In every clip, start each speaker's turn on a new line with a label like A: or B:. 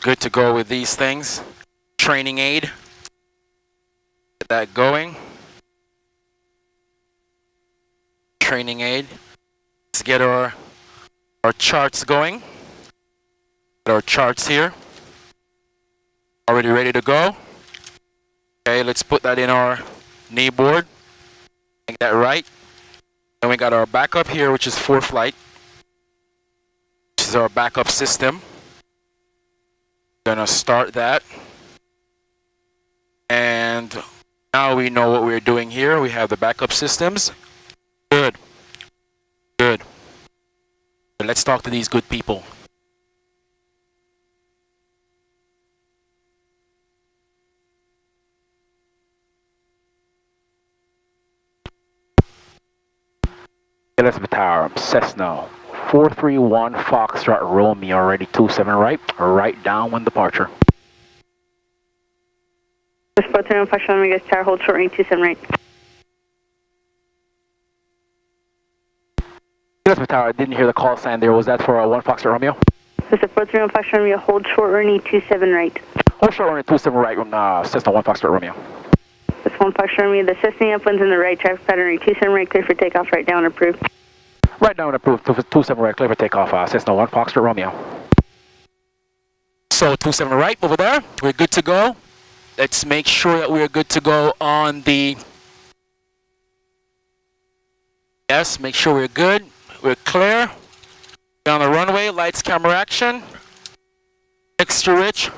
A: good to go with these things. Training aid. Get that going. Training aid. Let's get our charts going. Get our charts here. Already ready to go. Okay, let's put that in our knee board. Make that right. And we got our backup here, which is 4-flight. This is our backup system. Gonna start that. And now we know what we're doing here. We have the backup systems. Good. Good. Let's talk to these good people.
B: Elizabeth Tower, Cessna 431 Foxtrot Romeo, ready 27 right downwind departure.
C: Foxtrot Romeo, Tower, hold short range 27 right.
B: Elizabeth Tower, I didn't hear the call sign there. Was that for 1 Foxtrot Romeo?
C: This is 431 Foxtrot Romeo, hold short running 27 right.
B: Hold short running 27 right from Cessna 1 Foxtrot Romeo.
C: This 1 Foxtrot Romeo, the Cessna upwinds in the right, traffic pattern 27 right, clear for takeoff, right down approved.
B: Right down approved, 27 right, clear for takeoff, Cessna 1 Foxtrot Romeo.
A: So 27 right over there, we're good to go. Let's make sure that we're good to go on the... Yes, make sure we're good. We're clear. Down the runway, lights, camera, action. Extra rich.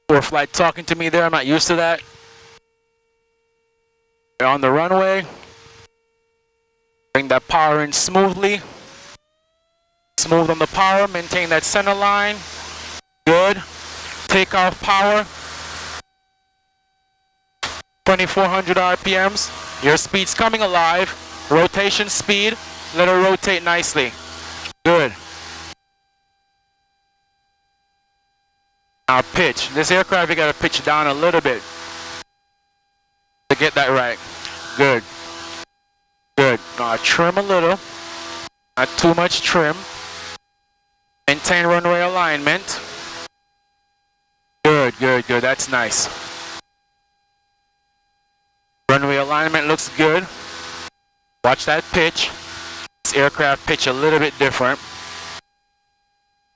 A: 4-flight talking to me there, I'm not used to that. We're on the runway. Bring that power in smoothly. Smooth on the power, maintain that center line. Good. Takeoff power. 2400 RPMs. Your speed's coming alive. Rotation speed. Let her rotate nicely. Good. Now pitch. This aircraft, you gotta pitch down a little bit to get that right. Good. Good. Now trim a little. Not too much trim. Maintain runway alignment. Good, good, good. That's nice. Runway alignment looks good. Watch that pitch. This aircraft pitch a little bit different.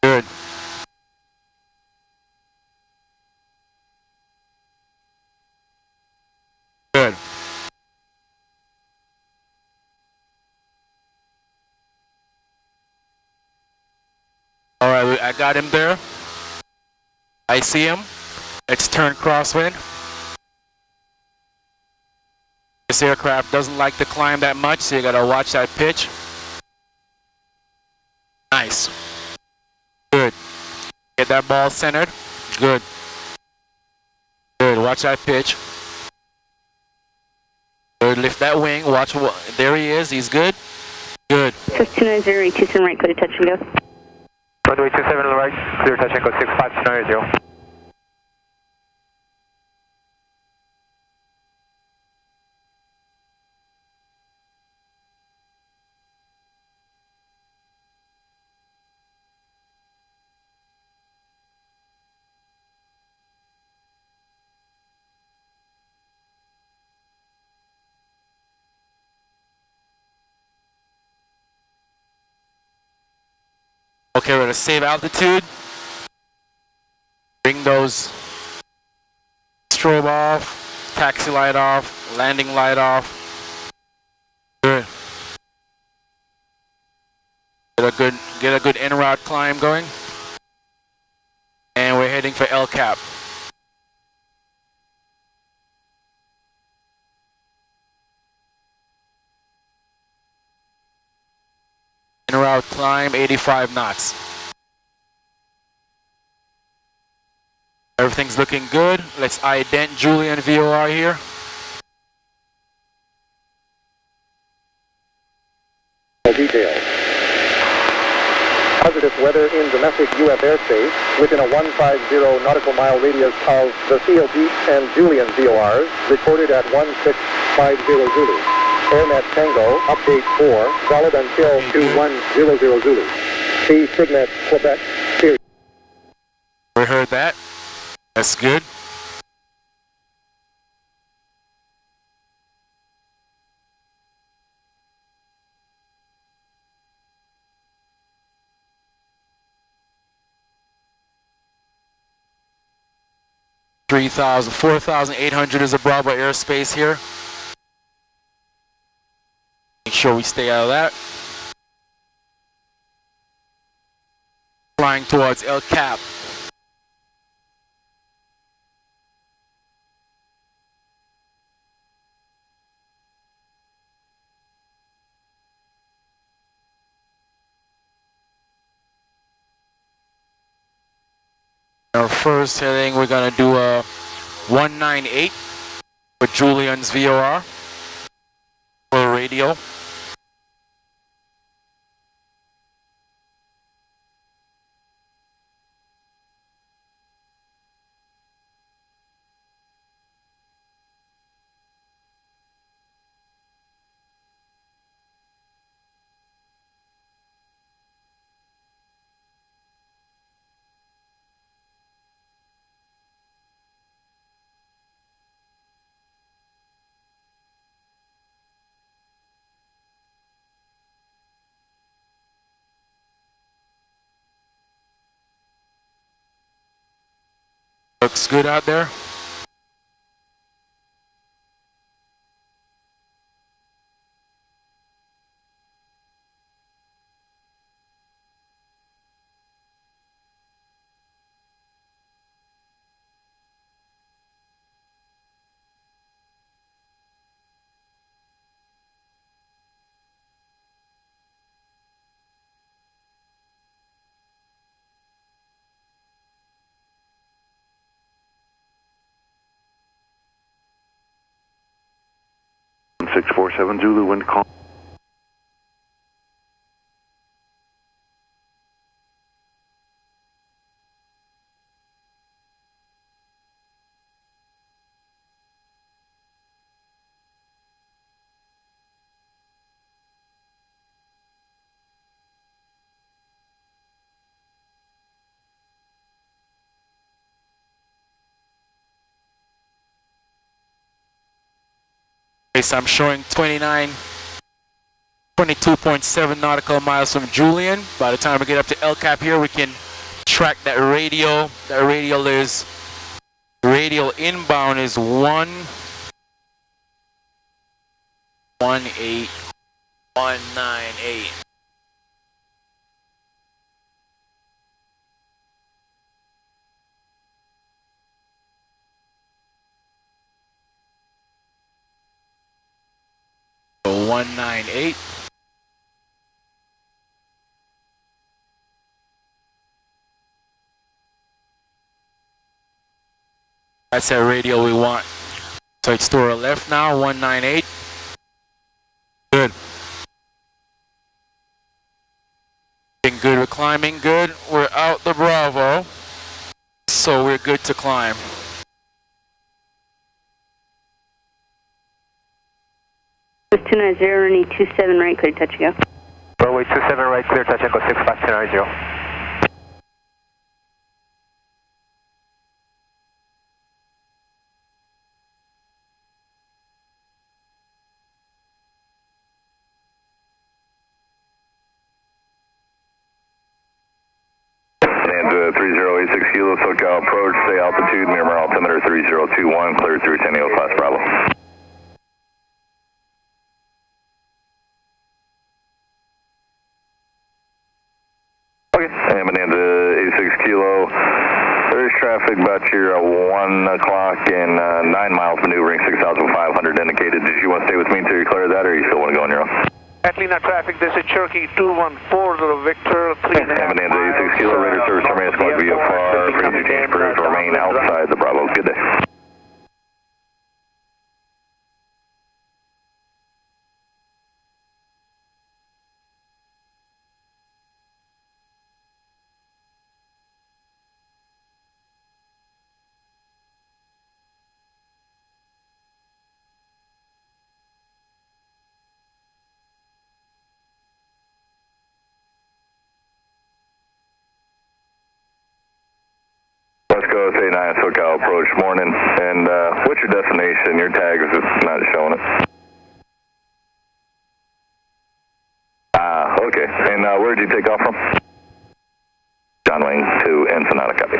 A: Good. Good. All right, I got him there. I see him. Let's turn crosswind. This aircraft doesn't like to climb that much, so you gotta watch that pitch. Nice. Good. Get that ball centered. Good. Good. Watch that pitch. Good. Lift that wing. Watch what. There he is. He's good. Good.
C: 290, 27 right, clear touch and go.
D: Runway 27 right, clear touch and go 65290.
A: Okay, we're gonna save altitude. Bring those strobe off, taxi light off, landing light off. Good. Get a good en route climb going. And we're heading for El Cap. En route climb 85 knots. Everything's looking good. Let's ident Julian VOR here.
E: Details. Positive weather in domestic U.S. airspace within a 150 nautical mile radius of the Seal Beach and Julian VORs recorded at 1650 Zulu. Airnet Tango, update 4, solid until 2100 Zulu. The Signet Quebec Series.
A: We heard that. That's good. $3,000, $4,800 is a Bravo airspace here. Make sure we stay out of that. Flying towards El Cap. Our first heading, we're gonna do a 198 with Julian's VOR for radio. Looks good out there.
F: Six four seven Zulu, wind call.
A: Okay, so I'm showing 22.7 nautical miles from Julian. By the time we get up to El Cap here, we can track that radio. That radial inbound is 18198. So 198. That's that radio we want. So it's to our left now, 198. Good. Getting good with climbing, good. We're out the Bravo, so we're good to climb.
C: It's 290, running 27 right, clear, touch and go.
D: Runway 27 right, clear, touch and go 65290.
F: And 3086 kilo, SoCal approach, stay altitude, near altimeter 3021, clear through Tenio class Bravo. Okay, and Bonanza 86 kilo, there's traffic about here at 1 o'clock and 9 miles maneuvering, 6,500 indicated. Did you want to stay with me until you clear that, or you still want to go on your own?
D: Atlanta traffic, this is Cherokee 214, Victor, 3.5
F: Bonanza 86 kilo, radar service remains going to be VFR, frequency change approved to remain outside the Bravo. Good day. US 89 SoCal approach, morning. And what's your destination? Your tag is just not showing it. Okay. And where did you take off from? John Wayne to Ensenada, copy.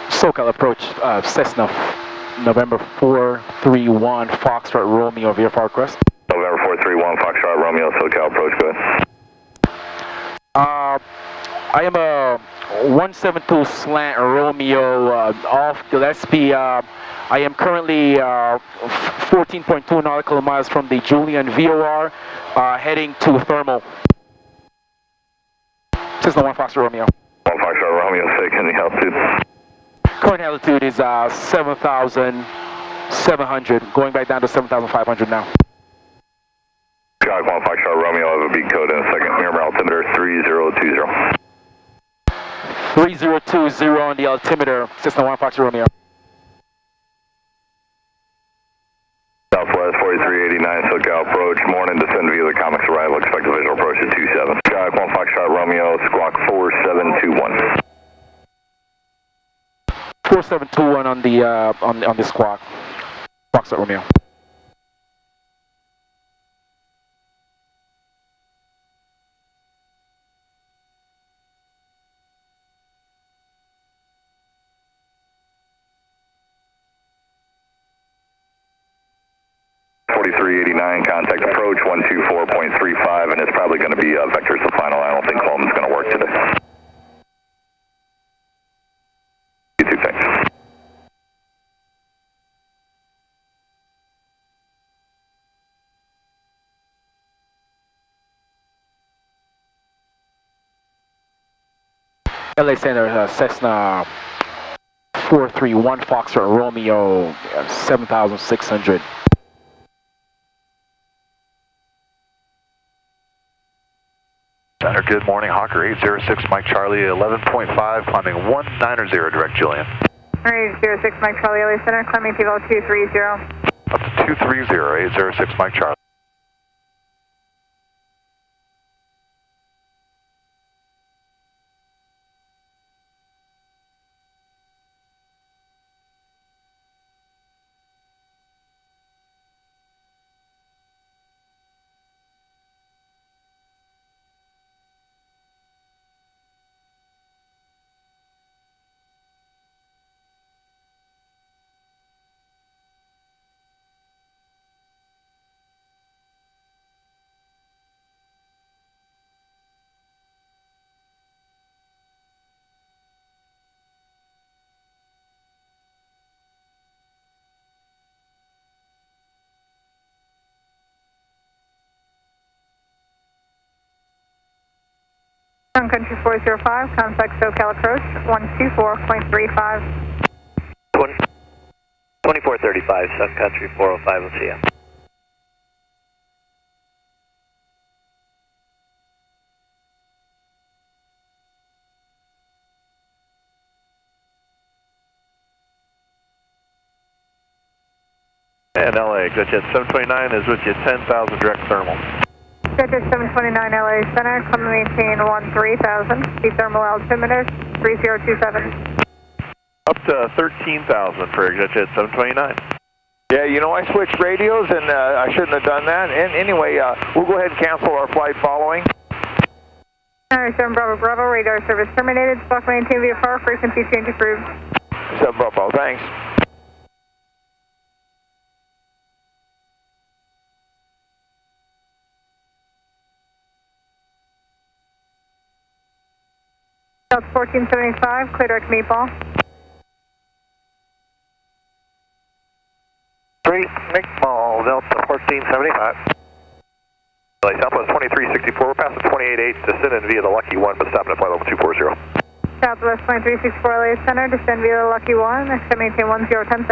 B: SoCal approach, Cessna, November 431, Foxtrot Romeo, VFR request.
F: November 431, Foxtrot Romeo, SoCal approach, go ahead.
B: I am a 172 slant Romeo off Gillespie. I am currently 14.2 nautical miles from the Julian VOR, heading to thermal. Cessna 1 Foxtrot Romeo.
F: 1 Foxtrot Romeo, taking the altitude.
B: Current altitude is 7,700, going back down to 7,500 now.
F: Cajon 1 Foxtrot Romeo, I have a beat code in a second. Mirror altimeter 3020.
B: 3020 on the altimeter, Cessna 1 Foxtrot Romeo.
F: Southwest 4389 SoCal approach, morning, descend via the Comics arrival, expect a visual approach at 27. Cajon 1 Foxtrot Romeo, squawk 4721.
B: 4721 on the squawk, Foxtrot Romeo.
F: Contact approach 124.35, and it's probably going to be vectors the final. I don't think Coleman's going to work today. You too, thanks.
B: LA Center, Cessna 431 Foxtrot Romeo, 7,600.
G: Center, good morning. Hawker 806, Mike Charlie, 11.5, climbing 190 direct Julian.
C: 806, Mike Charlie, LA Center, climbing T-Vol 230.
G: Up to 230, 806, Mike Charlie.
C: Sun Country 405, contact SoCal approach 124.35.
H: 2435, Sun Country 405, we'll see you.
G: And LA, good jet 729 is with you, 10,000 direct thermal.
C: Center 729 LA Center, come to maintain 13,000, the thermal altimeter 3027.
G: Up to 13,000 for jet 729.
I: Yeah, you know, I switched radios and I shouldn't have done that. And anyway, we'll go ahead and cancel our flight following.
C: 7 Bravo Bravo, radar service terminated, squawk maintain VFR, frequency change approved.
I: 7 Bravo, thanks.
C: Delta 1475, clear direct meatball.
D: 3, meatball, Delta 1475.
G: Southwest 2364, we're passing 28.8, descending via the Lucky 1, but stopping at flight level 240.
C: Southwest 2364 LA Center, descend via the Lucky 1, expect maintain 10,000,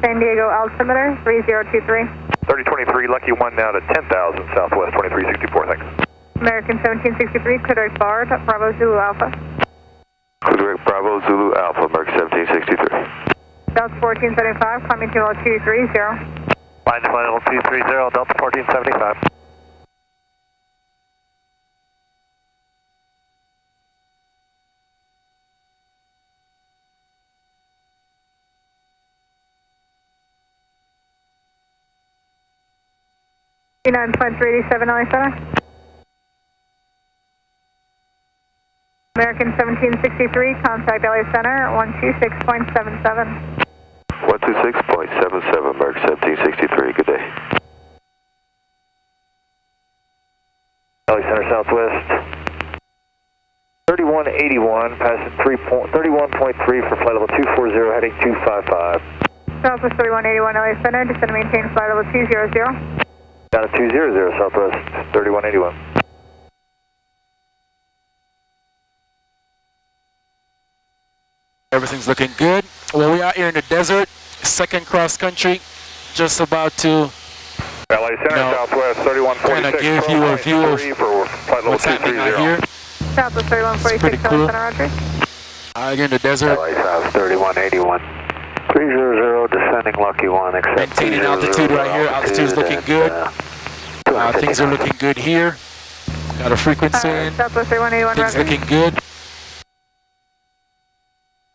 C: San Diego altimeter 3023.
G: 3023, Lucky 1 now to 10,000, Southwest 2364, thanks.
C: American 1763, clear direct bar, Bravo Zulu Alpha.
G: Clear direct Bravo Zulu Alpha, American 1763.
C: Delta 1475, climbing to level 230.
D: Line to level 230, Delta 1475.
C: 39.387 LA Center. American 1763, contact LA Center, 126.77.
J: 126.77, American 1763, good day.
H: LA Center Southwest. 3181, passing 31.3 for flight level 240, heading 255.
C: Southwest 3181 LA Center, descend and maintain flight level 200.
H: Down to 200, Southwest 3181.
A: Everything's looking good. Well, we are here in the desert, second cross country, just about to
F: LA Center Southwest 3146.
A: kind of give you a view of what's happening out here.
C: Southwest 3146 LA
A: cool.
C: Center, Roger.
A: Here in the desert.
H: LA South 3181. 300, descending Lucky 1, accept.
A: Maintaining altitude right here. Altitude is looking good. Things are looking good here. Got a frequency in.
C: Southwest 3181,
A: Things
C: Roger.
A: looking good.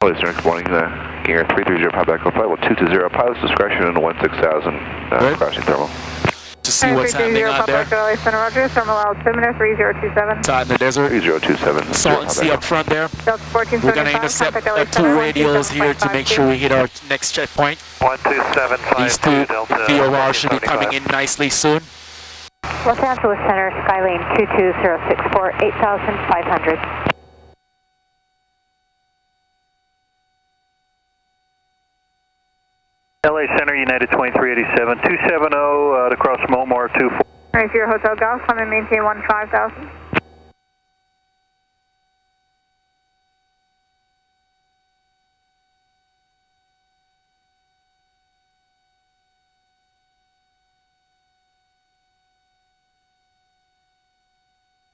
G: LA Center, good morning. Gear 330, Pop Echo Flight, 220, pilot's discretion, 16,000, crossing thermal.
A: To see what's happening out there.
C: LA Center, Roger. Thermal altimeter 3027.
A: It's out in the desert.
G: 3027.
A: Salt and sea up front there.
C: Delta 1475.
A: We're going to intercept 2 radios here to make sure we hit our next checkpoint.
H: 12752,
A: These 2
H: Delta
A: VOR should be coming in nicely soon.
K: Los Angeles Center, Skylane 22064, 8,500.
H: LA Center, United 2387, 270 to cross Momar 24.
C: Right, your Hotel Golf, come and maintain 15,000.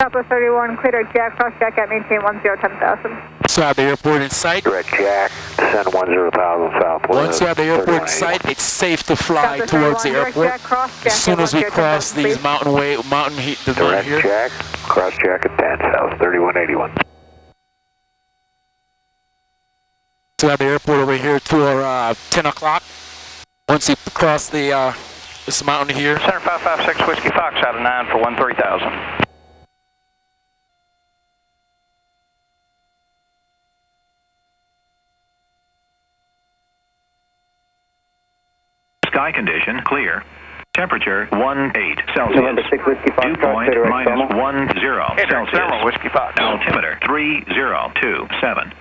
C: Southwest 31, clear Jack, cross Jack at maintain 10,000.
A: So at the airport in sight.
H: Direct Jack, descend 10,000 southwest.
A: Once you have the airport in sight, it's safe to fly towards the airport. As soon as we cross these mountain here.
H: Direct Jack, cross Jack at 10 south, 3181.
A: So at the airport over here to our 10 o'clock. Once you cross the this mountain here.
L: Center 556 Whiskey Fox out of 9 for 13,000.
M: Sky condition clear. Temperature 18 Celsius.
E: November 6 Whiskey Fox,
M: Dew point minus 10
L: Hey,
M: Celsius.
L: Thermal Whiskey Fox.
M: Altimeter 3027.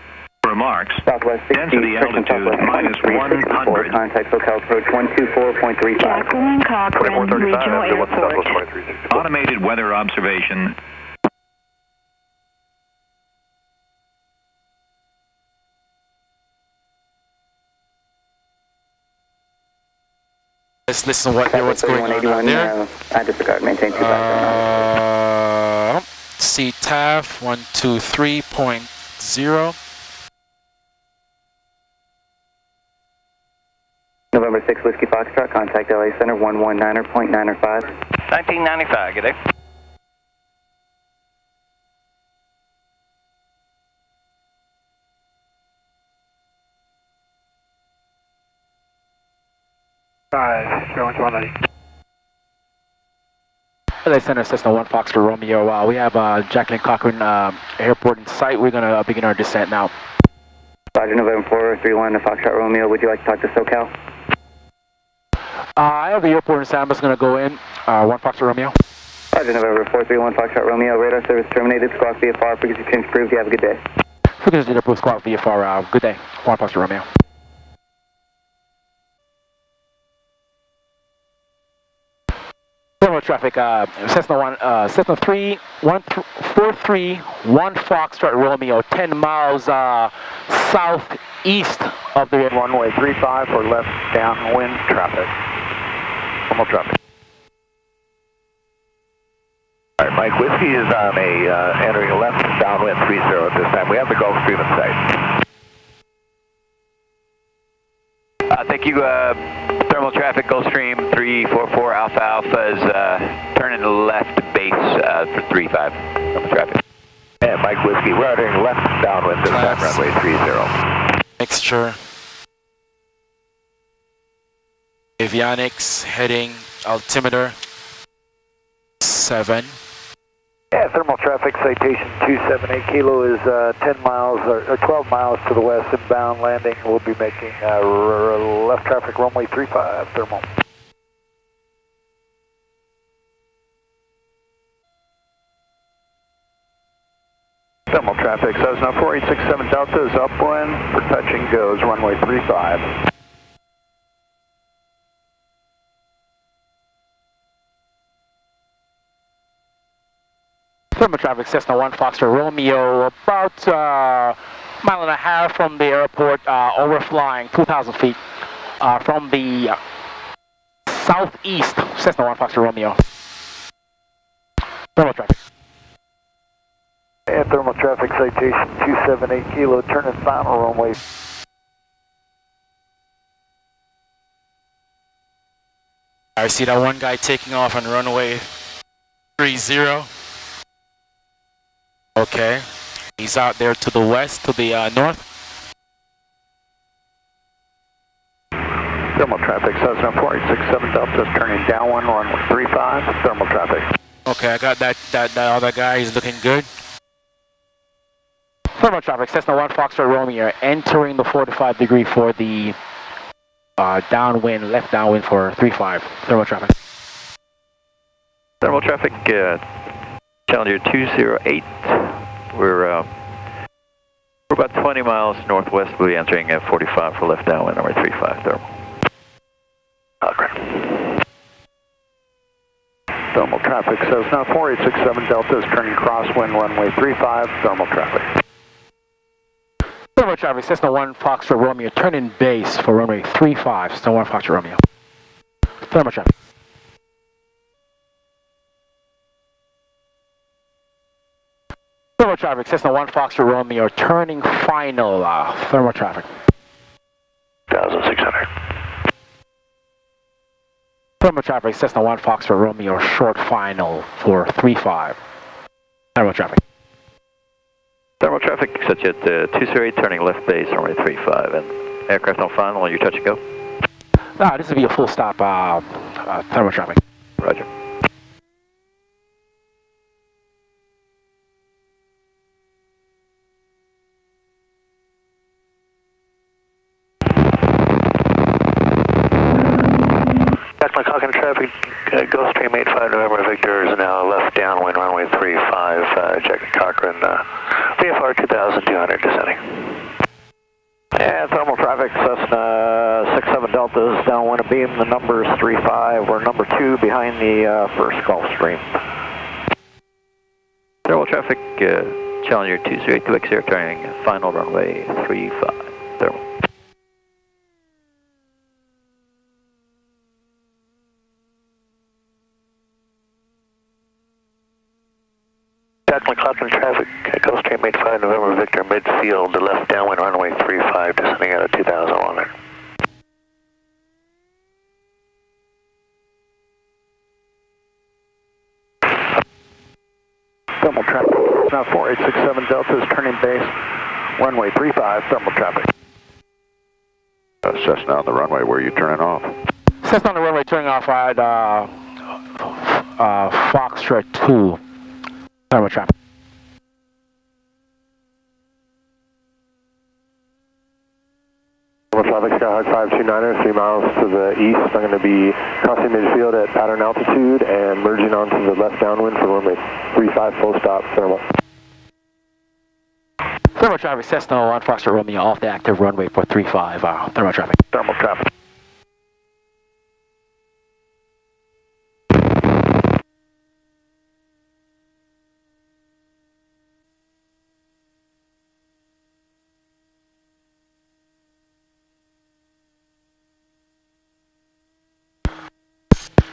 M: Remarks.
E: Southwest 60,
M: Density altitude minus 100.
E: Contact SoCal approach 124.35.
K: Jacqueline Cochran, Regional Airport.
M: Automated weather observation.
A: Let's listen to what's going on out there.
E: I disregard, maintain 25.
A: See TAF 123.0.
E: November 6 Whiskey Foxtrot, contact LA Center 119.905.
L: 1995, good day.
B: LA Center, Cessna 1 Fox for Romeo. We have Jacqueline Cochran Airport in sight. We're going to begin our descent now.
E: Roger, November 431 to Foxtrot Romeo. Would you like to talk to SoCal?
B: I have the airport in sight. I'm just going to go in. 1 Fox for Romeo.
E: Roger, November 431 Foxtrot Romeo. Radar service terminated. Squawk VFR. Frequency change approved. You have a good day.
B: Frequency approved. Squawk VFR. Good day. 1 Fox for Romeo. Traffic, Cessna 431 Foxtrot Romeo, 10 miles southeast of the
I: runway 35 for left downwind traffic. Normal traffic.
G: All right, Mike, Whiskey is on entering a left downwind 30 at this time. We have the Gulf Stream in sight.
H: Thank you, thermal traffic, Gulfstream 344 Alpha Alpha is turning left base for 35. Thermal traffic.
G: And Mike Whiskey, we're entering left downwind this time, runway 30.
A: Mixture. Avionics, heading, altimeter. 27.
I: Yeah, thermal traffic citation 278 Kilo is 10 miles or 12 miles to the west inbound landing. We'll be making left traffic runway 35 thermal. Thermal traffic, Cessna 4867 Delta is upwind for touch and goes, runway 35.
B: Thermal traffic, Cessna 1 Foxtrot Romeo, about a mile and a half from the airport, overflying 2,000 feet from the southeast, Cessna 1 Foxtrot Romeo. Thermal traffic.
I: And thermal traffic citation 278 Kilo, turn and final runway.
A: I see that one guy taking off on runway 30. Okay, he's out there to the west, to the north.
I: Thermal traffic, Cessna 4867 Delta is turning downwind, runway 35, thermal traffic.
A: Okay, I got that other guy, he's looking good.
B: Thermal traffic, Cessna 1 Foxtrot Romeo, entering the 45 degree for the downwind, left downwind for 35. Thermal traffic.
H: Thermal traffic, Challenger 208. We're about 20 miles northwest. We'll be entering at 45 for left downwind, number 35 thermal.
I: Thermal traffic, Cessna 4867 Delta is turning crosswind, runway 35, thermal traffic.
B: Thermal traffic, Cessna 1 Foxtrot Romeo, turning base for runway 35, Cessna 1 Foxtrot Romeo. Thermal traffic. Thermal traffic, Cessna 1 Foxtrot Romeo, turning final, thermal traffic.
J: 1,600.
B: Thermal traffic, Cessna 1 Foxtrot Romeo, short final for 35. Thermal traffic.
H: Thermal traffic, Jet 208, turning left base, runway 35, and aircraft on final on your touch and go.
B: This will be a full stop, thermal traffic.
H: Roger.
J: Cajon traffic, Gulfstream 85 November Victor is now left downwind, runway 35, Jack Cochran, VFR 2200 descending.
I: And thermal traffic, Cessna 67 Delta is downwind of beam, the number is 35, we're number 2 behind the first Gulfstream.
H: Thermal traffic, Challenger 208, Quebec Sierra, turning final runway 35, thermal.
J: Cajon traffic, Gulfstream 85 November Victor midfield, the left downwind, runway 35, descending out of 2100.
I: Thermal traffic, now 4867 Delta is turning base, runway 35, thermal traffic.
G: Cessna on the runway, where are you turning off?
B: Cessna on the runway, turning off at Foxtrot 2, thermal traffic.
E: Traffic, Skyhawk 529er, 3 miles to the east. I'm going to be crossing midfield at pattern altitude and merging onto the left downwind for runway 35, full stop, thermal.
B: Thermal traffic, Cessna 1 Foxtrot Romeo, off the active runway for 35, thermal traffic.
I: Thermal traffic.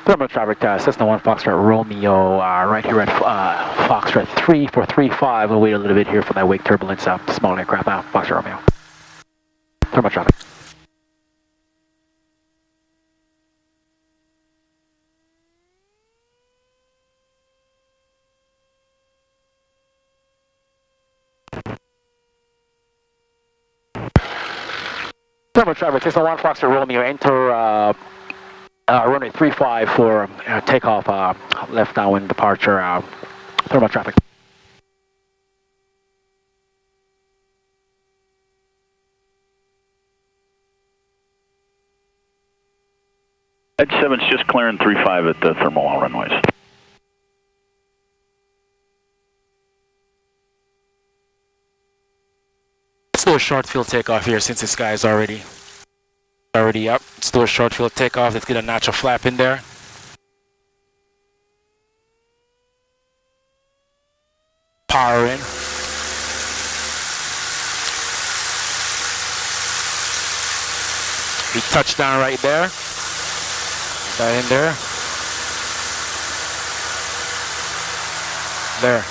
B: Thermal traffic, Cessna 1 Foxtrot Romeo, right here at Foxtrot 3 for 35. We'll wait a little bit here for that wake turbulence, small aircraft now, Foxtrot Romeo. Thermal traffic. Thermal traffic, Cessna 1 Foxtrot Romeo, enter Runway 35 for takeoff, left downwind departure, thermal traffic.
M: Edge 7's just clearing 35 at the thermal runways.
A: Let's do a short field takeoff here since the sky is already up. Let's do a short field takeoff. Let's get a natural flap in there. Power in. We touch down right there. That in there. There.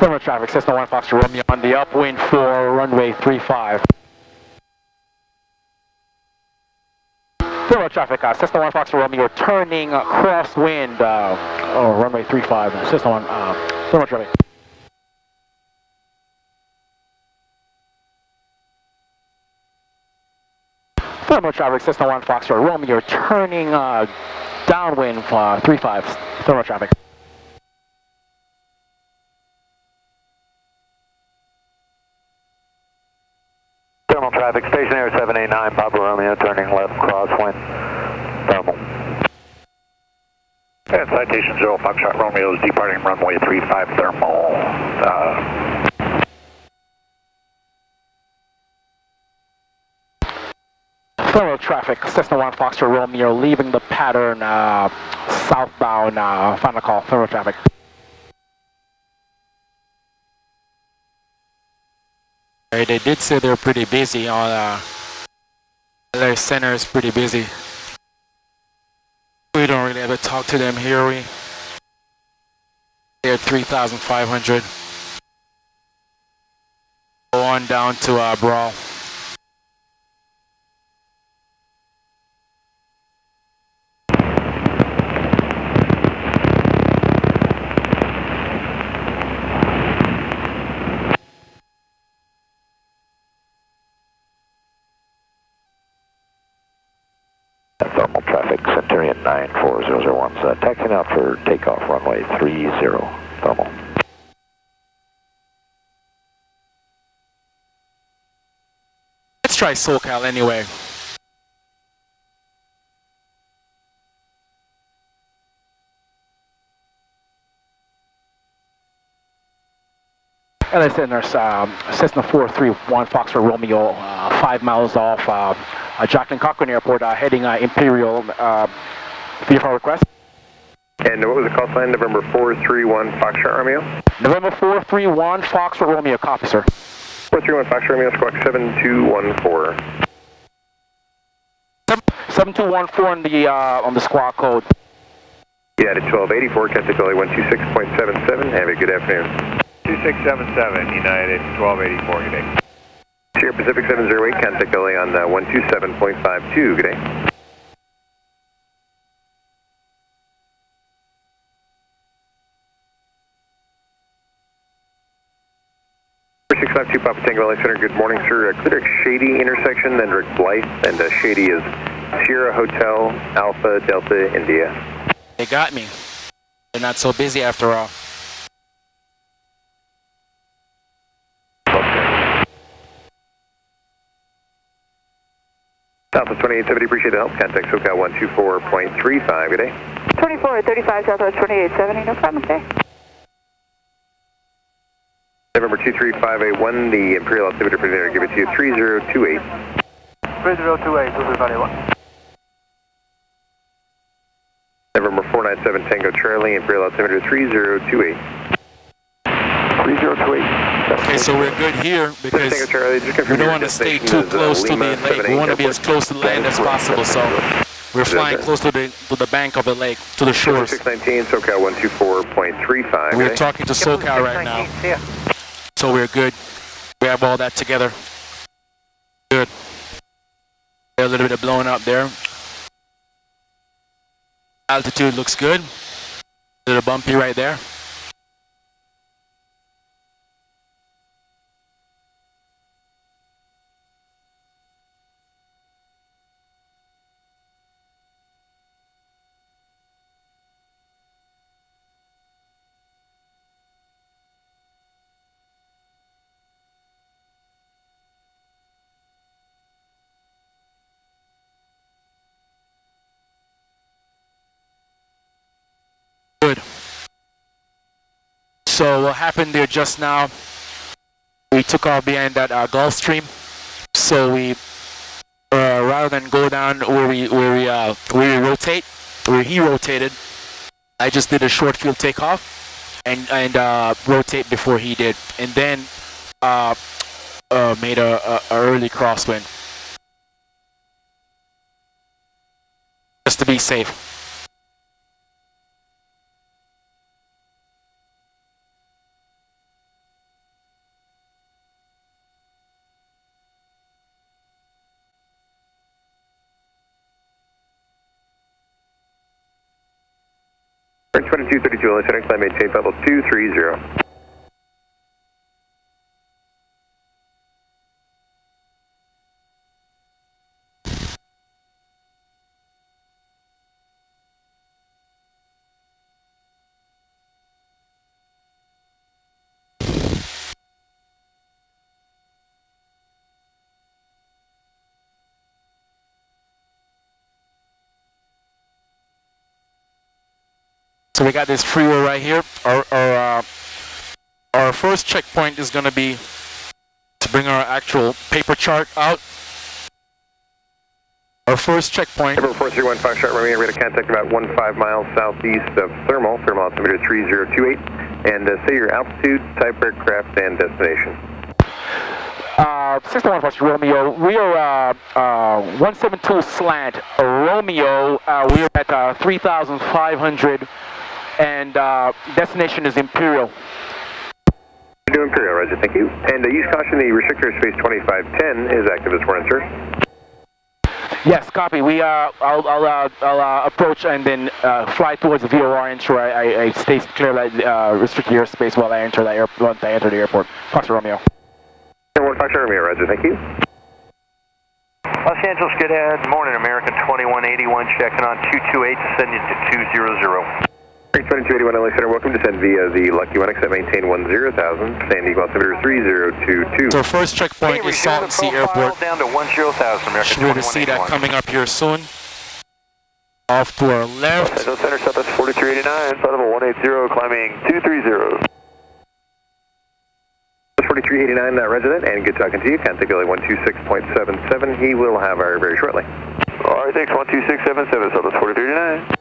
B: Thermal traffic, Cessna 1 Foxtrot Romeo on the upwind for runway 35. Thermal traffic, Cessna 1 Foxtrot Romeo turning crosswind, runway 35, Cessna 1, thermal traffic. Thermal traffic, Cessna 1 Foxtrot Romeo turning downwind for 35, thermal traffic.
I: Thermal traffic, stationary 789, Papa Romeo, turning left, crosswind, thermal.
G: And citation 0 Foxtrot Romeo is departing runway 35 thermal.
B: Thermal traffic, Cessna 1 Foxtrot Romeo leaving the pattern southbound, final call, thermal traffic.
A: They did say they're pretty busy on their center is pretty busy. We don't really ever talk to them here. They're 3,500. Go on down to Brawl.
H: Thermal traffic, Centurion 94001, taxiing out for takeoff, runway 30, thermal.
A: Let's try SoCal anyway.
B: LA Centers, Cessna 431 Foxtrot Romeo, 5 miles off Jacqueline Cochran Airport, heading Imperial, VFR request.
F: And what was the call sign? November 431 Foxtrot Romeo?
B: November 431 Foxtrot Romeo, copy sir.
F: 431 Foxtrot Romeo, squawk 7214.
B: 7214 on the squawk code.
F: Yeah, at 1284, Captain Billy 126.77. Have a good afternoon.
G: 2677 United 1284, good day.
F: Sierra Pacific 708, contact LA on 127.52, good day. Papa Tango LA Center, good morning, sir. Clear Shady intersection, then direct Blythe, and Shady is Sierra Hotel, Alpha, Delta, India.
A: They got me. They're not so busy after all.
F: Southwest 2870, appreciate the help. Contact SoCal 124.35, good day.
K: 24 at 35, Southwest 2870, no problem, okay.
F: November 23581, the Imperial altimeter for dinner, give it to you 3028.
I: 3028, 231.
F: November 497 Tango Charlie, Imperial altimeter 3028. 3028.
A: Okay, so we're good here because
F: Tango Charlie, just
A: we don't want to stay too close to the lake. We want to be as close to the land as possible. So We're flying close to the bank of the lake, to the shores.
F: 619, SoCal 124.35.
A: We're talking to SoCal right now. So we're good. We have all that together. Good. A little bit of blowing up there. Altitude looks good. A little bumpy right there. Good. So what happened there just now, we took off behind that Gulf Stream. So we, rather than go down where we rotate, where he rotated, I just did a short field takeoff and rotate before he did, and then made a early crosswind just to be safe.
F: Air 2232, LA climb maintain level 230.
A: So we got this freeway right here. Our first checkpoint is going to be to bring our actual paper chart out. Our first checkpoint.
F: Number 431 Foxtrot Romeo, we're going to contact about 15 miles southeast of Thermal altimeter 3028, and say your altitude, type aircraft, and destination.
B: 61 Foxtrot Romeo, we are 172 slant Romeo, we are at 3,500, and destination is Imperial.
F: You do Imperial, Roger, thank you. And use caution, the restrictor airspace 2510 is active this morning, sir.
B: Yes, copy. I'll approach and then fly towards the VOR, ensure I stay clear of that restricted airspace while I enter the airport. Foxtrot Romeo.
F: Number 1 Foxtrot Romeo, Roger, thank you.
J: Los Angeles, good morning, American 2181, checking on 228 to send you to 200.
F: 2281 LA Center, welcome to send via the Lucky 1X at maintain 10,000, San Diego altimeter 3022.
A: So first checkpoint is Salton Sea Airport.
J: Down to 10,000, American
A: Sure to see that coming up here soon. Off to our left.
F: Los Center, Southwest 4389, flight level 180, climbing 230. 4389, resident, and good talking to you. Contact LA 126.77. He will have our very shortly. Alright, thanks, 12677, Southwest 4389.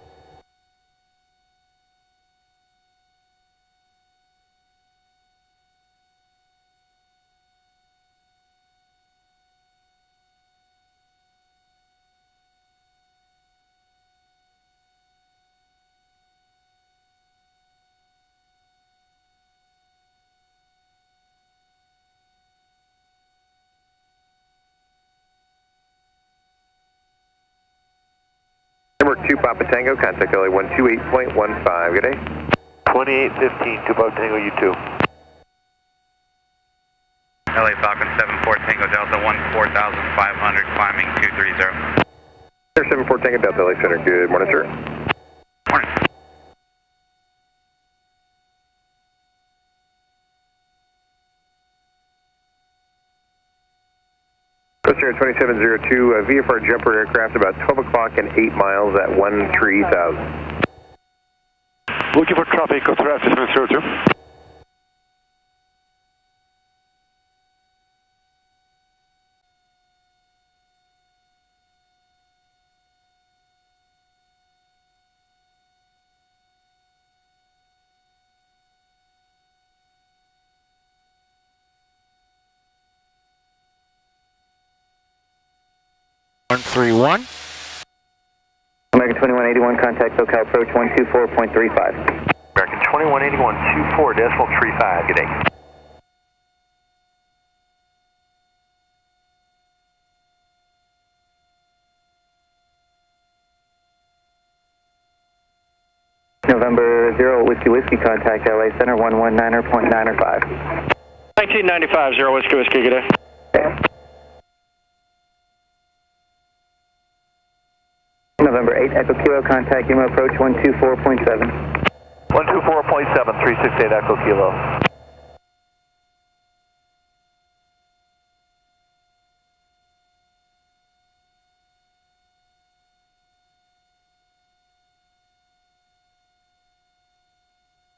F: Number 2 Papa Tango, contact LA 128.15, good day.
J: 2815, 2 Papa Tango, U2.
L: LA Falcon 74 Tango Delta 14,500, climbing 230.
F: Air 74 Tango Delta, LA Center, good morning, sir.
L: Morning.
F: Coast Air 2702, VFR jumper aircraft about 12 o'clock and 8 miles at 13,000.
J: Looking for traffic, Coast Air 2702.
N: 2181, contact SoCal approach 124.35.
F: American 2181, 24.35, good day.
N: November 0 Whiskey Whiskey, contact LA Center 119.905.
L: 1995, 0 Whiskey Whiskey, good day.
N: November 8 Echo Kilo, contact Yuma approach 124.7.
F: 124.7, 368 Echo Kilo.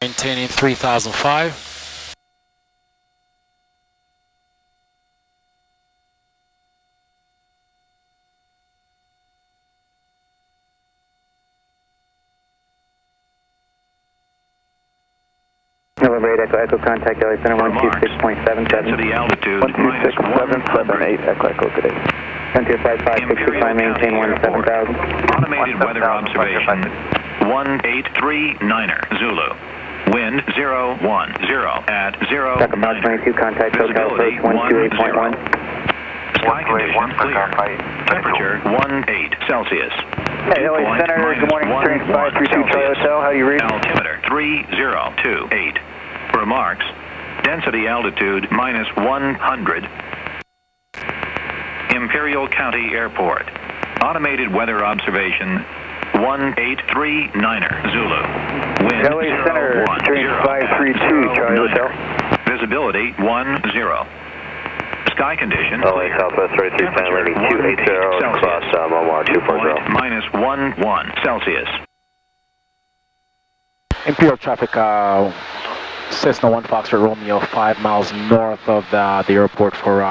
A: Maintaining 3005.
N: November 8 Echo Echo, contact LA Center 126.77.
G: Density altitude minus
N: 126.778 Echo Echo, good day. Center 55665, maintain 17,000.
G: Automated weather observation 1839er Zulu. Wind 010 at 0.
N: Tucka Mile 22, contact SoCal approach 128.1.
G: Sky conditions clear. Temperature 18 Celsius.
I: Hey, LA Center, good morning. Train 532 Charlie Hotel, how do you read?
G: Altimeter 3028. Remarks, density altitude minus 100. Imperial County Airport. Automated weather observation 1839er Zulu. Wind
I: LA Center, train 532 Charlie Hotel.
G: Visibility 10. Sky conditions
F: LA Southwest 3310, landing 280, cross Momar 240.
G: Minus 11 Celsius.
B: Imperial traffic, Cessna 1 Foxtrot Romeo, 5 miles north of the airport for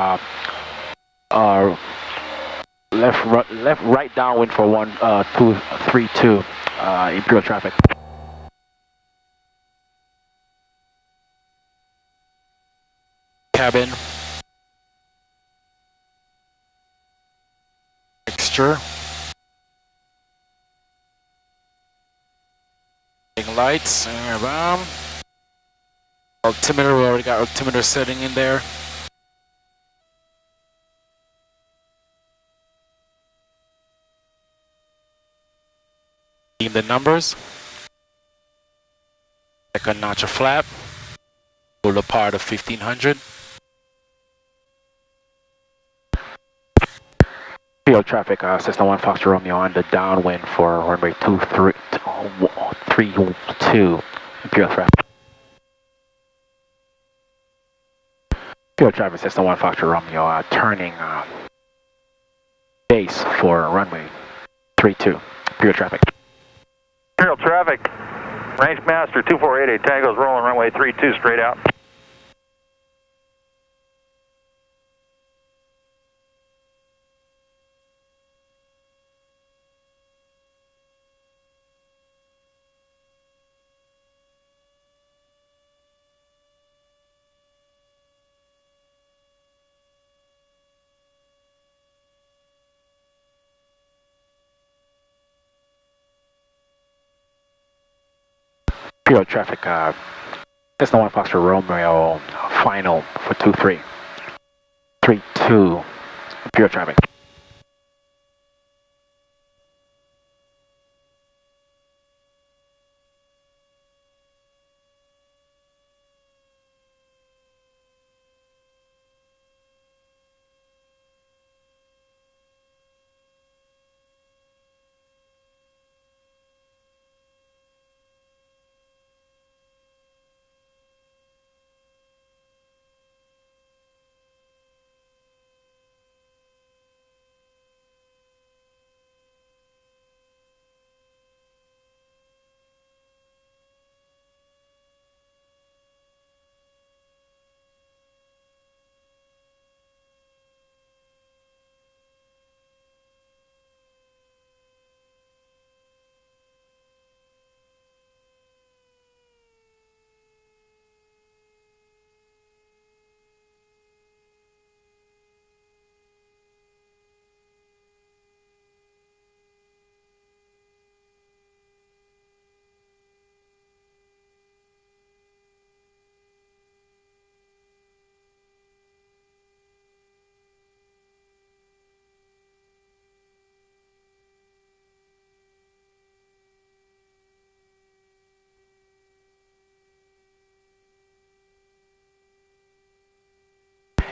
B: right downwind for 1232 Imperial traffic.
A: Cabin. Mixture. Lights. Altimeter, we already got altimeter setting in there. The numbers. Like a notch of flap. Pull apart of 1500.
B: Field traffic, Cessna 1 Foxtrot Romeo on the downwind for runway 32 Imperial traffic. Field traffic, Cessna 1 Foxtrot Romeo, turning base for runway 32 Imperial traffic.
L: Imperial traffic, range master 2488, Tango's rolling runway 32 straight out.
B: Imperial traffic, Cessna 1 Foxtrot Romeo, final for 23. 32 Imperial traffic.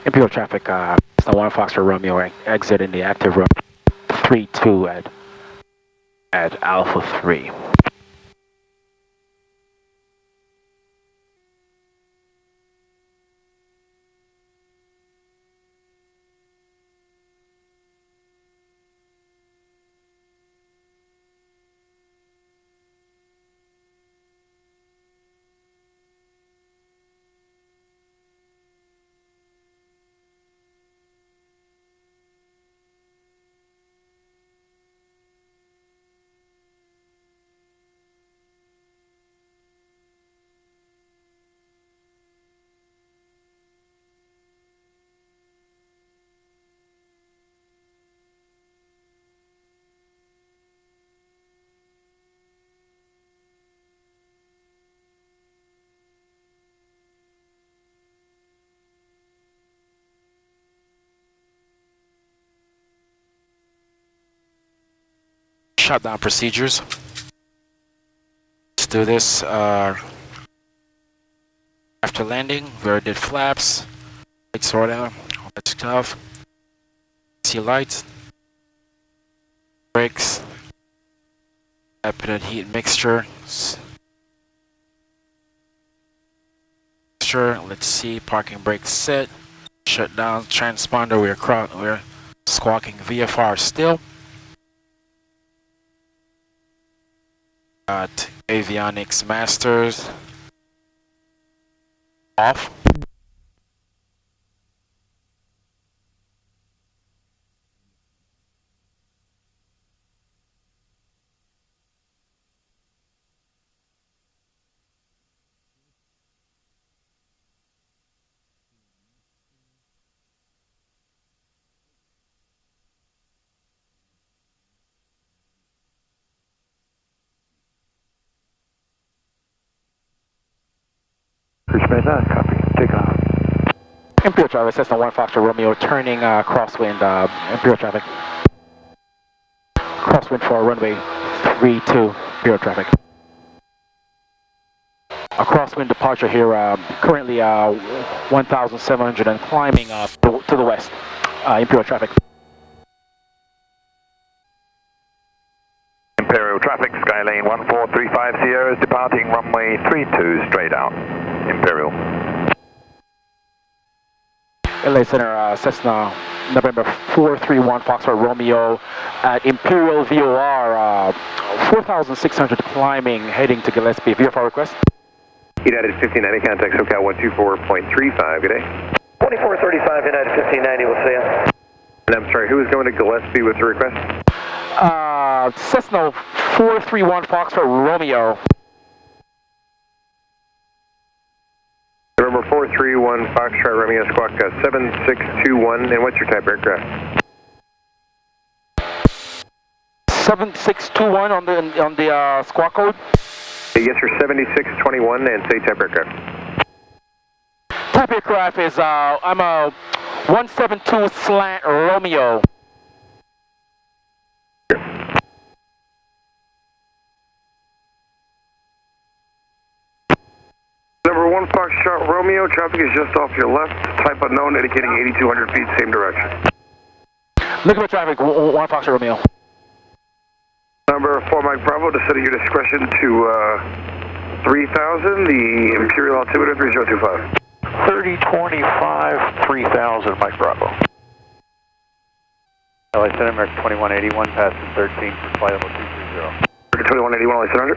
B: Imperial traffic, Cessna 1 Foxtrot Romeo, exit in the active room 32 at Alpha 3.
A: Shutdown procedures. Let's do this after landing. We already did flaps, lights, whatever, all that stuff. See lights, brakes, rapid heat mixture. Let's see, parking brake set. Shut down transponder. We're squawking VFR still. Got avionics masters off.
I: Copy. Take off.
B: Imperial traffic, Cessna 1 Foxtrot Romeo, turning crosswind, Imperial traffic. Crosswind for runway 32, Imperial traffic. A crosswind departure here, currently 1,700 and climbing to the west, Imperial traffic.
G: Imperial traffic, Skylane 1435 Sierra is departing runway 32 straight out. Imperial.
B: LA Center, Cessna November 431 Foxtrot Romeo at Imperial VOR, 4,600 climbing, heading to Gillespie. VFR request?
F: United 1590, contact SoCal 124.35, good day.
J: 2435, United 1590, we'll see you.
F: And I'm sorry, who is going to Gillespie with the request?
B: Cessna 431 Foxtrot Romeo.
F: November 431 Foxtrot Romeo, squawk 7621, and what's your type aircraft?
B: 7621 on the squawk code?
F: Yes, sir, 7621, and say type aircraft.
B: Type aircraft is, I'm a 172 slant Romeo.
F: Number 1 Foxtrot Romeo, traffic is just off your left, type unknown, indicating 8,200 feet, same direction.
B: Look at the traffic, 1 Foxtrot Romeo.
F: Number 4 Mike Bravo, descend at your discretion to 3,000, the Imperial altimeter 3025.
G: 3025, 3000, Mike Bravo.
H: LA Center, American 2181, passing 13 for flight level 230.
F: American 2181, LA 700.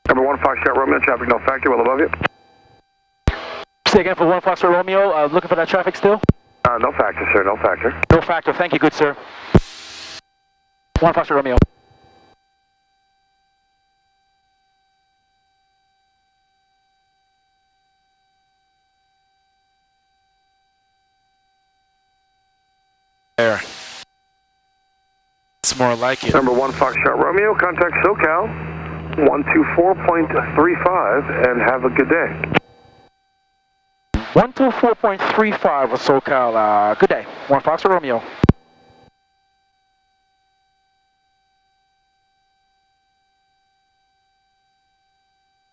F: Number 1 Foxtrot Romeo, traffic no factor, well above you.
B: Say again for 1 Foxtrot Romeo, looking for that traffic still?
F: No factor, sir, no factor.
B: No factor, thank you, good sir. 1 Foxtrot Romeo.
A: There. It's more like it.
F: Number 1 Foxtrot Romeo, contact SoCal 124.35 and have a good day.
B: 124.35 of SoCal, good day. 1 Foxtrot Romeo.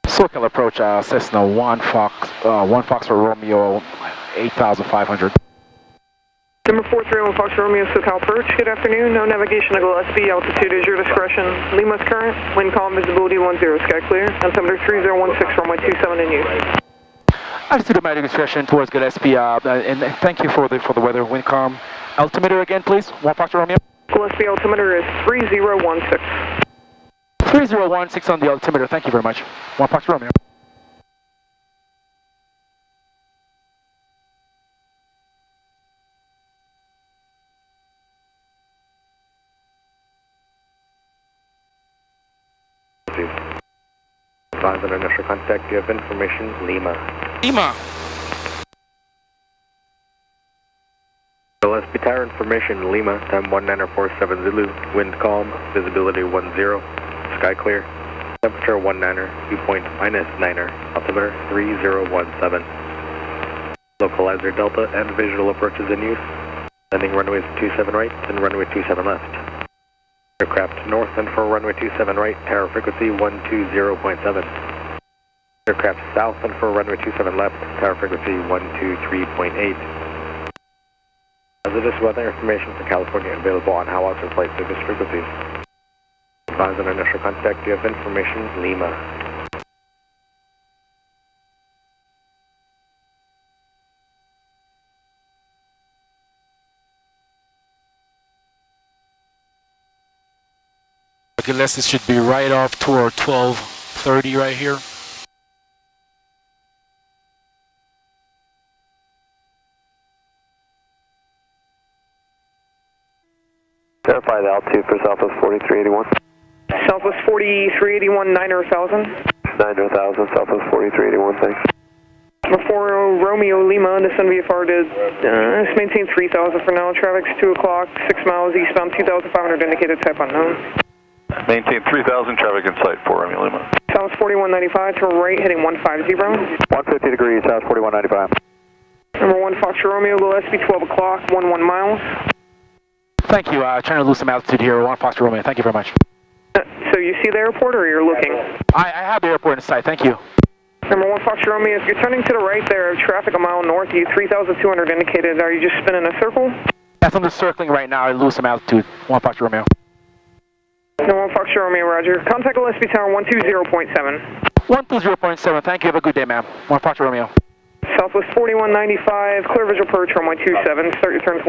B: SoCal approach, Cessna 1 Foxtrot Romeo, 8,500.
O: Number 431 Fox Romeo, SoCal Perch. Good afternoon. No navigation to Gillespie. Altitude is your discretion. Lima's current. Wind calm. Visibility 10. Sky clear. Altimeter 3016. Runway 27 in use.
B: Altitude at my discretion towards Gillespie. And thank you for the weather. Wind calm. Altimeter again, please. 1 Fox Romeo.
O: Gillespie altimeter is 3016.
B: 3016 on the altimeter. Thank you very much. 1 Fox Romeo.
P: Five on initial contact. Do you have information? Lima.
A: Lima.
P: Gillespie Tower information. Lima. Time 1947 Zulu. Wind calm. Visibility 10. Sky clear. Temperature 19er. Dew point -9er. Altimeter 3017. Localizer Delta and visual approaches in use. Landing runways 27 right and runway 27 left. Aircraft north and for runway 27 right, tower frequency 120.7. Aircraft south and for runway 27 left, tower frequency 123.8. Hazardous weather information for California available on how to flight service frequencies. Advise on initial contact. Do you have information? Lima.
A: Gillespie should be right off toward 1230 right here.
P: Verify the altitude for Southwest 4381.
O: Southwest 4381, 9,000.
P: 9,000, Southwest 4381, thanks.
O: Before Romeo Lima, descend VFR to maintain 3,000 for now. Traffic's 2 o'clock, 6 miles eastbound, 2,500 indicated, type unknown.
G: Maintain 3,000, traffic in sight for Romeo Lima.
O: South 4195 to right, heading 150.
I: 150 degrees, South 4195.
O: Number 1 Fox Romeo, Gillespie, 12 o'clock, 11 miles.
B: Thank you. Trying to lose some altitude here. 1 Fox Romeo. Thank you very much.
O: So you see the airport or you're looking?
B: I have the airport in sight. Thank you.
O: Number 1 Fox Romeo, if you're turning to the right there, traffic a mile north of you, 3,200 indicated. Are you just spinning a circle?
B: Yes, I'm just circling right now. I lose some altitude. 1 Fox Romeo.
O: Number 1 Fox Romeo, roger. Contact Gillespie Tower 120.7.
B: 120.7. Thank you. Have a good day, ma'am. 1 Fox Romeo.
O: Southwest 4195, clear visual approach, runway 27. Start your turn.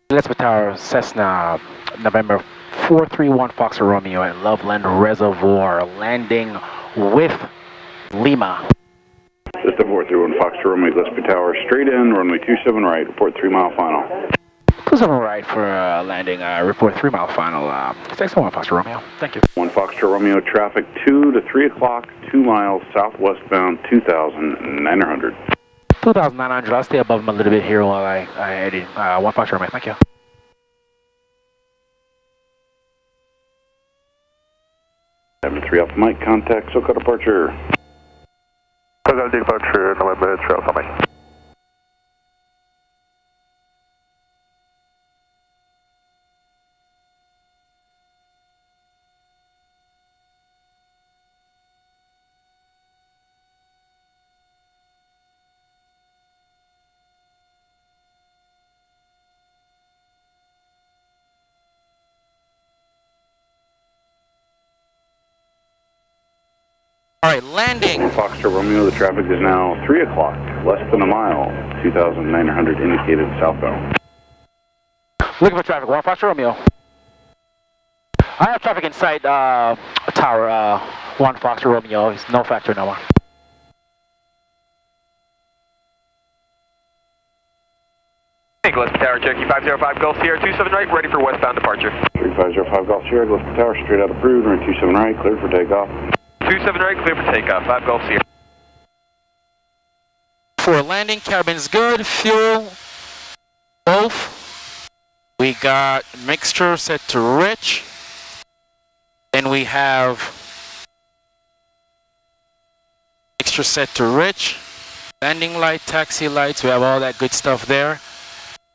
B: Gillespie Tower, Cessna, November 431 Fox Romeo at Loveland Reservoir, landing with Lima.
Q: System 431 Fox Romeo, Gillespie Tower, straight in, runway 27 right, report 3 mile final.
B: 27 right for landing, report 3 mile final. Thanks 1 Fox Romeo. Thank you.
Q: 1 Fox Romeo, traffic 2 to 3 o'clock, 2 miles southwestbound, 2,900.
B: 2,900. I'll stay above him a little bit here while I edit. 1 Fox Romeo. Thank you.
Q: Having 3 off the mic, contact SoCal departure.
G: SoCal departure, November, trail coming.
A: All right, landing.
Q: Fox Romeo, the traffic is now 3 o'clock, less than a mile, 2,900 indicated southbound.
B: Looking for traffic, 1 Fox Romeo. I have traffic in sight, tower, 1 Fox Romeo. It's no factor no more.
R: Hey, Gillespie Tower, Cherokee 505 Gulf Sierra 27 right, ready for westbound departure.
Q: 3505 Gulf Sierra, Gillespie Tower, straight out approved, runway 27 right, cleared for takeoff.
R: 27 right, clear for takeoff, 5 Gulf Sierra.
A: For landing, cabin's good, fuel, both. We got mixture set to rich. Then we have Booster set to rich. Landing light, taxi lights, we have all that good stuff there.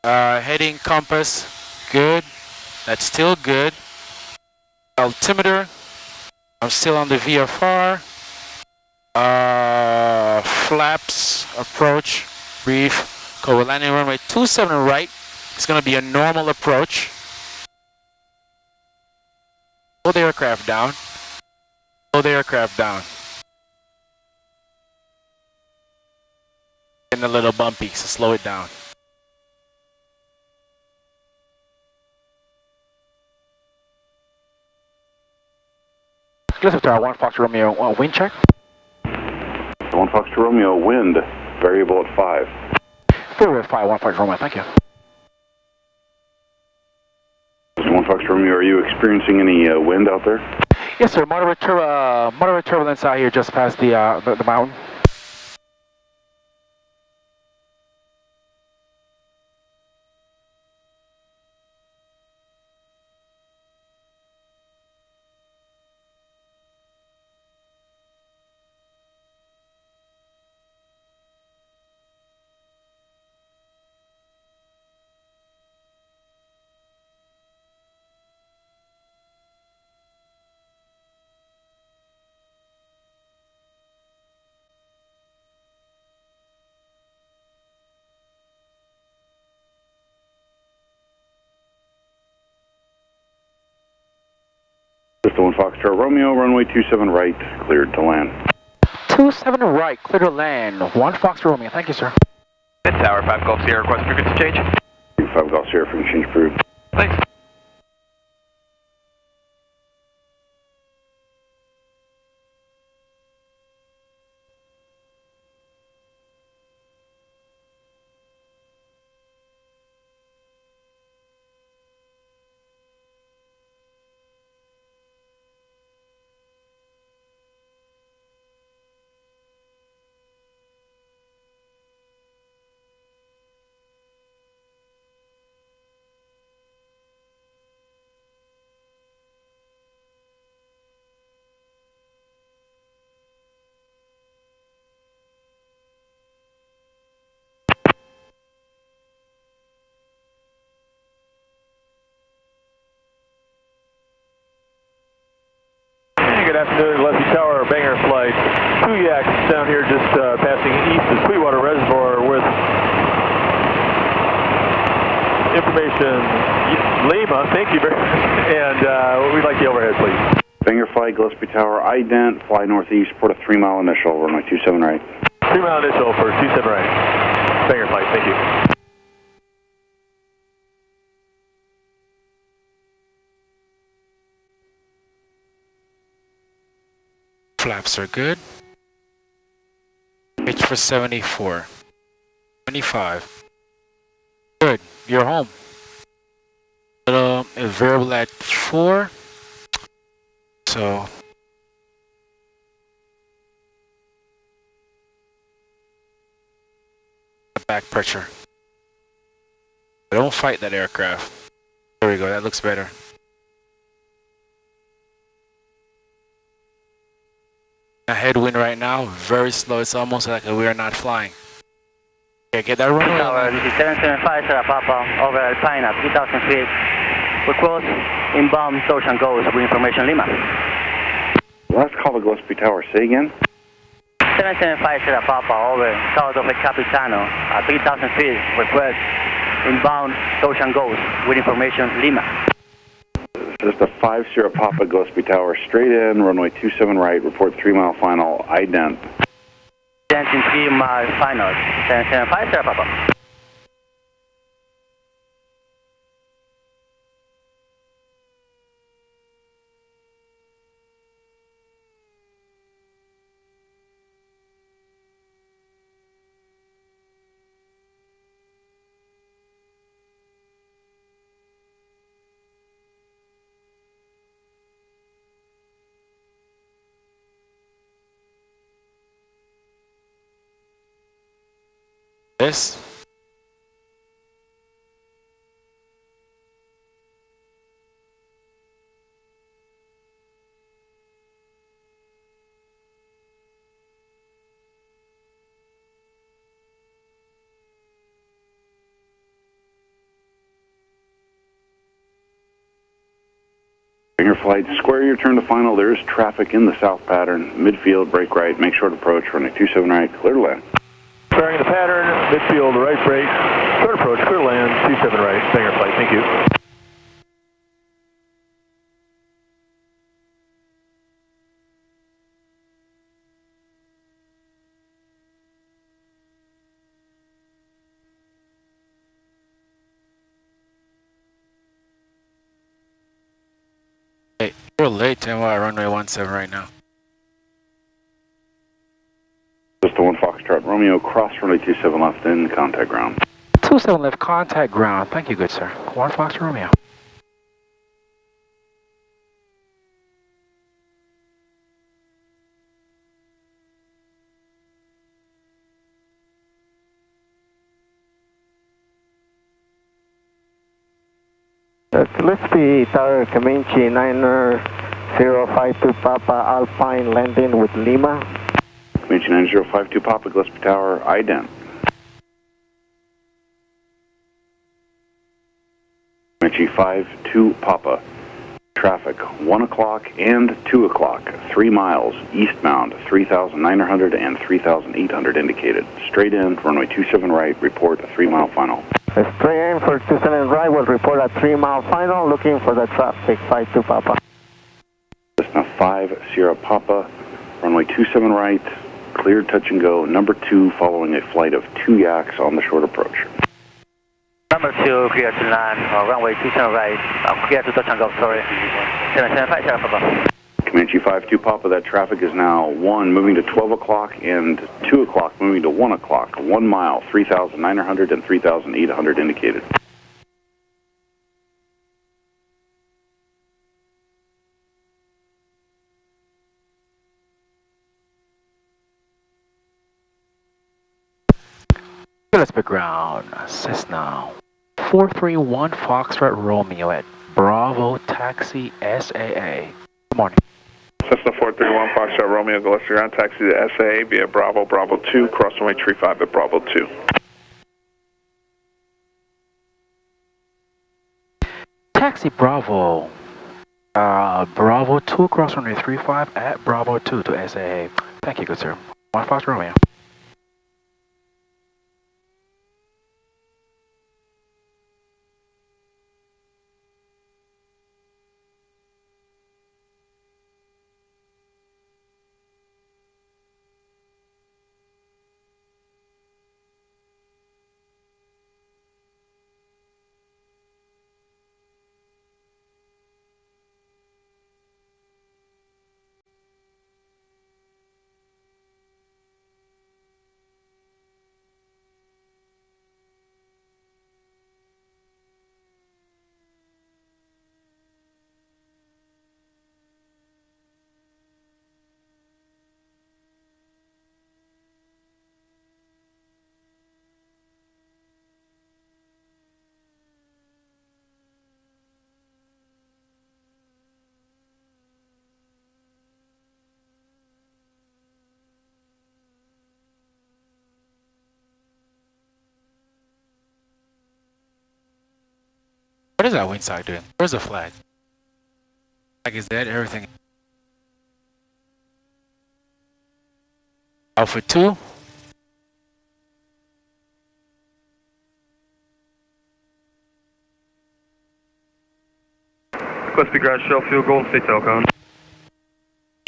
A: Heading compass, good. That's still good. Altimeter, I'm still on the VFR. Flaps, approach, brief. Go, we're landing runway 27 right. It's gonna be a normal approach. Slow the aircraft down. Slow the aircraft down. Getting a little bumpy, so slow it down.
B: Listen to our 1 Fox Romeo wind check.
Q: 1 Fox to Romeo, wind, variable at 5.
B: Variable at 5, 1 Fox Romeo, thank you.
Q: 1 Fox to Romeo, are you experiencing any wind out there?
B: Yes, sir. Moderate turbulence out here just past the mountain.
Q: Bristol 1 Foxtrot Romeo, runway 27 right, cleared to land.
B: 27 right, clear to land. 1 Fox Romeo, thank you, sir.
R: It's Tower 5 Golf Sierra, request frequency change.
Q: 5 Golf Sierra, frequency change approved.
R: Thanks.
L: Good afternoon, Lefty Tower, Banger Flight 2 Yaks down here just passing east of Sweetwater Reservoir with information Lima, thank you very much, and we'd like the overhead, please.
Q: Banger Flight, Gillespie Tower, ident, fly northeast, port a 3-mile initial, runway 27 right.
L: 3-mile initial for 27 right. Banger Flight, thank you.
A: Flaps are good. Pitch for 74. 25. Good. You're home. Little variable at 4. So back pressure. Don't fight that aircraft. There we go. That looks better. A headwind right now, very slow. It's almost like we are not flying. Okay, get that runway.
S: Tower, this is 775 Sierra Papa over Alpine at 3,000 feet. We're close, inbound, Ocean goes with information Lima.
Q: Last call to Gillespie Tower, say again?
S: 775 Sierra Papa over south of El Capitano at 3,000 feet. Request inbound, Ocean goes with information Lima.
Q: Just a 5 Sierra Papa, Gillespie Tower, straight in, runway 27 right, report 3-mile final, ident.
S: Ident in 3-mile final, 775 Sierra Papa.
A: This.
Q: Banger flight, square your turn to final. There is traffic in the south pattern. Midfield, brake right, make short approach, runway 27 right, clear to land.
L: Squaring the pattern, midfield, right brake, short approach, clear to land, 27 right, Banger flight, thank you.
A: Hey, we're late, and we're at runway 17 right now.
Q: Just the 1 Foxtrot Romeo, cross runway 27 left in contact ground.
B: 27 left, contact ground. Thank you, good sir. 1 Fox Romeo.
T: Gillespie Tower, Comanche 9052 Papa Alpine landing with Lima.
Q: Comanche 9052 Papa, Gillespie Tower, ident. Comanche 52 Papa, traffic 1 o'clock and 2 o'clock, 3 miles eastbound, 3,900 and 3,800 indicated. Straight in, runway 27 right, report a 3-mile final.
T: Straight in for 27 right, will report a 3-mile final, looking for the traffic, 52 Papa.
Q: Cessna 5 Sierra Papa, runway 27 right, cleared touch and go, number 2, following a flight of 2 yaks on the short approach.
S: Number 2, clear to land, runway 27 right, clear to touch and go, sorry. 775 Sierra Papa.
Q: Comanche 52 Papa, that traffic is now 1 moving to 12 o'clock and 2 o'clock moving to 1 o'clock. 1 mile, 3,900 and 3,800 indicated.
B: Gillespie ground, Cessna 431 Foxtrot Romeo at Bravo Taxi SAA. Good morning.
U: Cessna 431 Foxtrot Romeo, Gillespie ground, taxi to SAA via Bravo, Bravo 2, cross runway 35 at Bravo 2.
B: Taxi Bravo, Bravo 2, cross runway 35 at Bravo 2 to SAA. Thank you, good sir. 1 Fox Romeo. What is that wind side doing? Where's the flag? Flag is dead, everything. Alpha 2.
R: Gillespie ground, shell fuel, Golden State to El Cajon.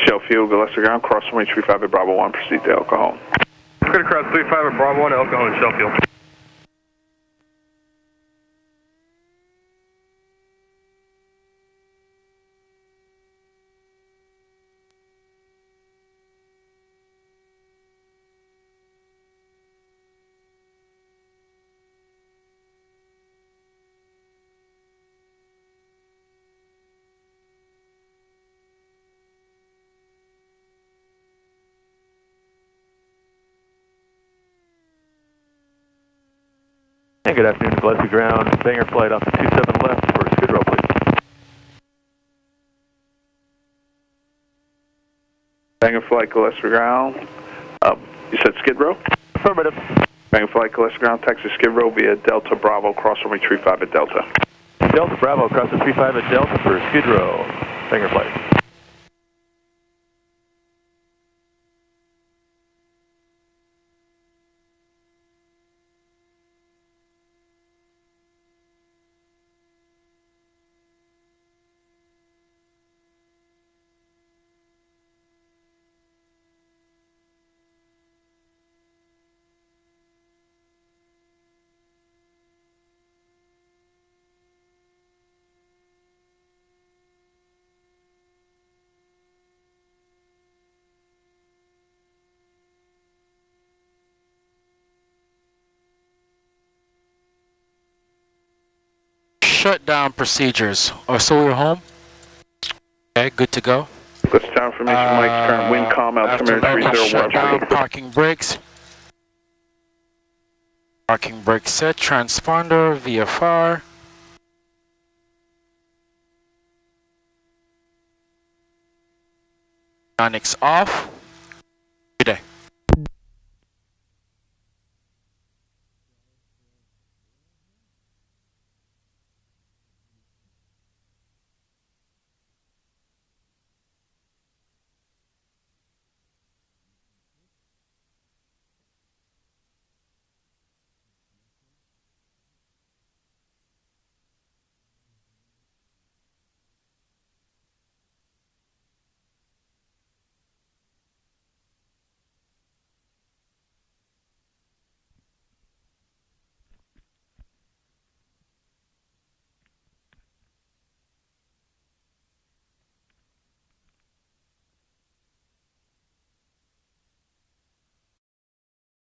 U: Shell fuel, Gillespie ground, cross runway 35 at Bravo 1, proceed to El Cajon.
R: Good across 35 at Bravo 1 El Cajon, shell fuel.
L: And good afternoon, Gillespie ground, Banger flight off the 27 left for Skid Row, please.
U: Banger flight, Gillespie ground. You said Skid Row?
L: Affirmative.
U: Banger flight, Gillespie ground, taxi Skid Row via Delta Bravo, cross runway 35 at Delta.
L: Delta Bravo, cross the 35 at Delta for Skid Row. Banger flight.
A: Shutdown procedures. Oh, so we're home? Okay, good to go.
U: Let's down information, Mike. Current wind calm, altimeter 30
A: shutdown,
U: watts.
A: parking brakes. Parking brake set, transponder, VFR. Avionics off.